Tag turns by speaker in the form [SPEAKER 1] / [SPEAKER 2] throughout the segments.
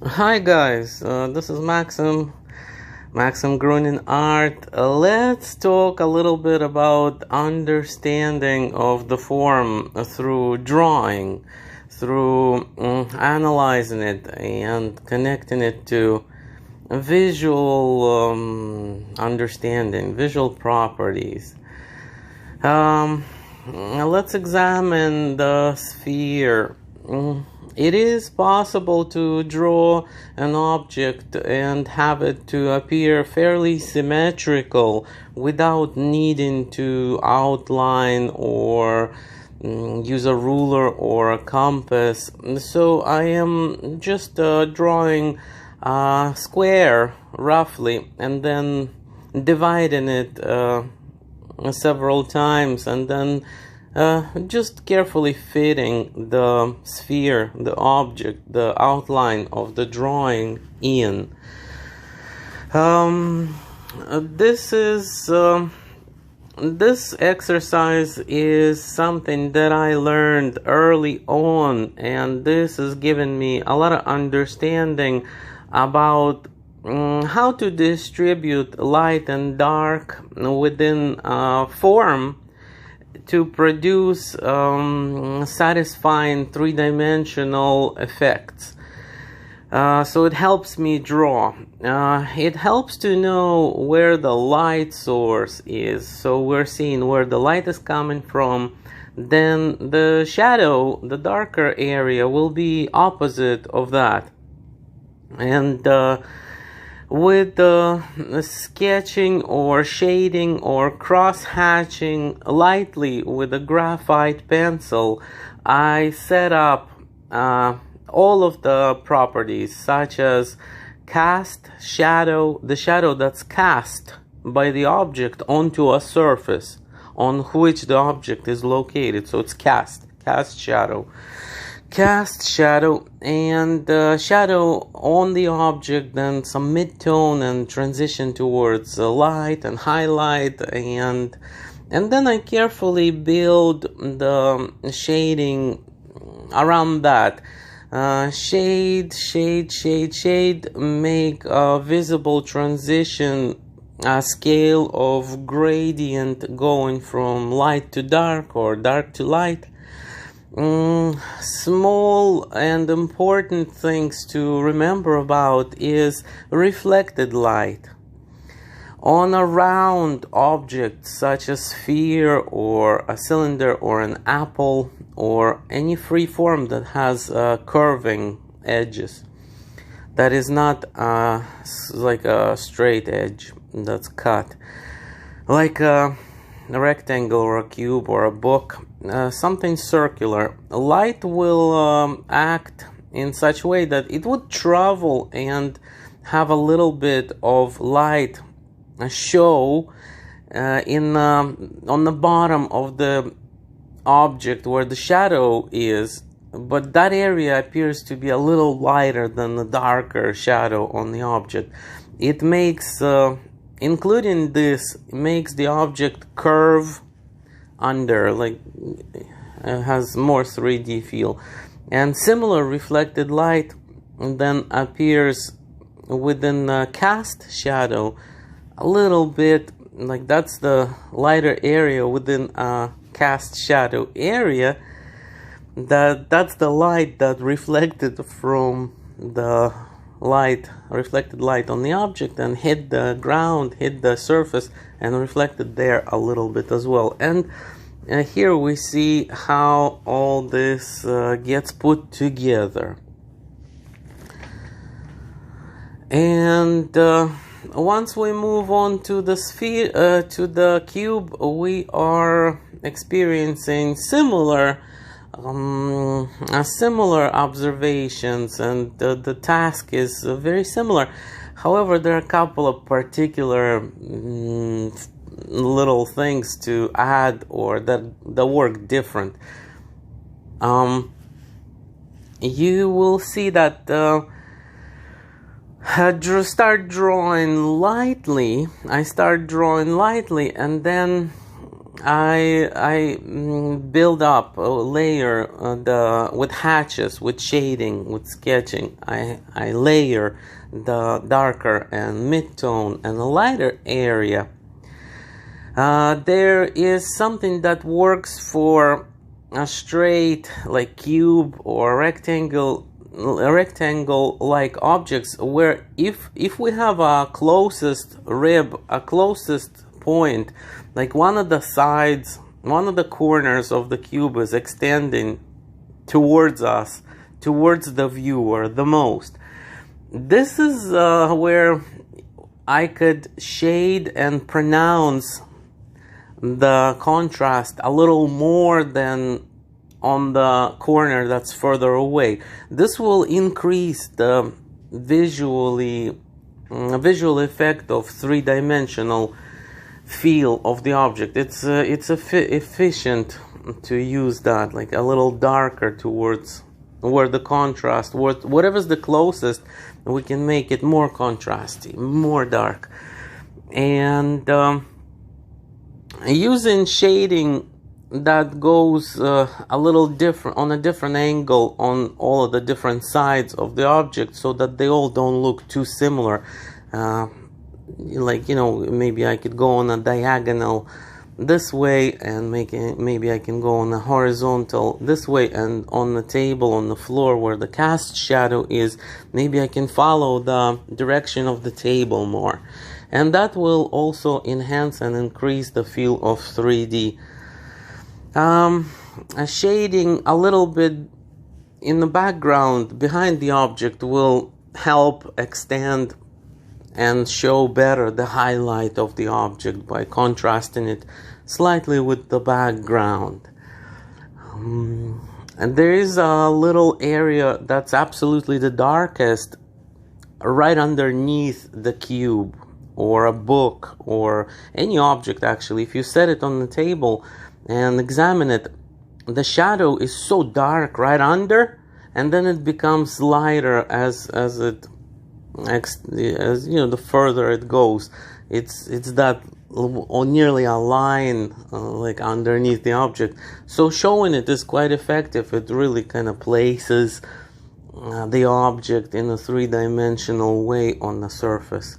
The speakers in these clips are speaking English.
[SPEAKER 1] Hi guys, this is Maxim Grunin Art. Let's talk a little bit about understanding of the form through drawing, through analyzing it and connecting it to visual understanding, visual properties. Let's examine the sphere. It is possible to draw an object and have it to appear fairly symmetrical without needing to outline or use a ruler or a compass. So I am just drawing a square roughly and then dividing it several times and then just carefully fitting the sphere, the object, the outline of the drawing in. This exercise is something that I learned early on, and this has given me a lot of understanding about how to distribute light and dark within form to produce satisfying three-dimensional effects. So it helps me draw. It helps to know where the light source is. So we're seeing where the light is coming from. Then the shadow, the darker area, will be opposite of that. And with sketching or shading or cross-hatching lightly with a graphite pencil, I set up all of the properties such as cast shadow, the shadow that's cast by the object onto a surface on which the object is located. So it's cast shadow. Cast shadow and shadow on the object, then some mid-tone and transition towards light and highlight, and then I carefully build the shading around that. Shade, make a visible transition, a scale of gradient going from light to dark or dark to light. Small and important things to remember about is reflected light. On a round object such as sphere or a cylinder or an apple or any free form that has curving edges, that is not like a straight edge that's cut, like a rectangle or a cube or a book, something circular, light will act in such a way that it would travel and have a little bit of light show on the bottom of the object where the shadow is, but that area appears to be a little lighter than the darker shadow on the object. It makes including this makes the object curve under, like has more 3D feel. And similar reflected light then appears within the cast shadow a little bit, like that's the lighter area within a cast shadow area. That's the light that reflected from the reflected light on the object and hit the ground, hit the surface, and reflected there a little bit as well. And here we see how all this gets put together. And once we move on to the sphere, to the cube, we are experiencing similar observations, and the task is very similar. However, there are a couple of particular little things to add or that work different. You will see that I start drawing lightly, and then build up a layer with hatches, with shading, with sketching. I layer the darker and mid-tone and a lighter area. There is something that works for a straight, like cube or rectangle like objects, where if we have a closest rib, a closest point, like one of the sides, one of the corners of the cube is extending towards us, towards the viewer the most. This is where I could shade and pronounce the contrast a little more than on the corner that's further away. This will increase the visual effect of three-dimensional feel of the object. It's efficient to use that, like a little darker towards where the contrast, whatever's the closest, we can make it more contrasty, more dark. And using shading that goes a little different, on a different angle on all of the different sides of the object, so that they all don't look too similar. Like, you know, maybe I could go on a diagonal this way, and maybe I can go on a horizontal this way, and on the table, on the floor where the cast shadow is, maybe I can follow the direction of the table more. And that will also enhance and increase the feel of 3D. Shading a little bit in the background behind the object will help extend and show better the highlight of the object by contrasting it slightly with the background. And there is a little area that's absolutely the darkest right underneath the cube or a book or any object. Actually, if you set it on the table and examine it, the shadow is so dark right under, and then it becomes lighter as you know, the further it goes. It's that nearly a line like underneath the object. So showing it is quite effective. It really kind of places the object in a three-dimensional way on the surface.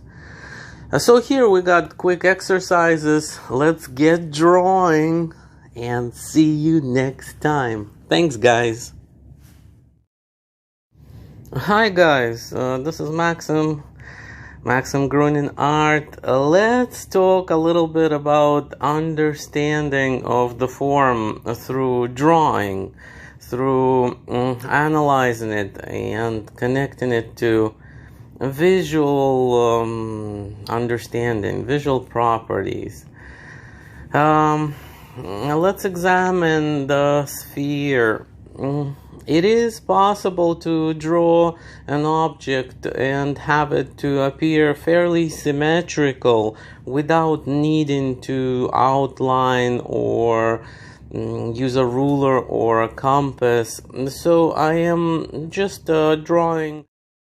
[SPEAKER 1] So here we got quick exercises. Let's get drawing and see you next time. Thanks, guys. Hi guys, this is Maxim Grunin Art. Let's talk a little bit about understanding of the form through drawing, through analyzing it and connecting it to visual understanding, visual properties. Let's examine the sphere. It is possible to draw an object and have it to appear fairly symmetrical without needing to outline or use a ruler or a compass. So I am just drawing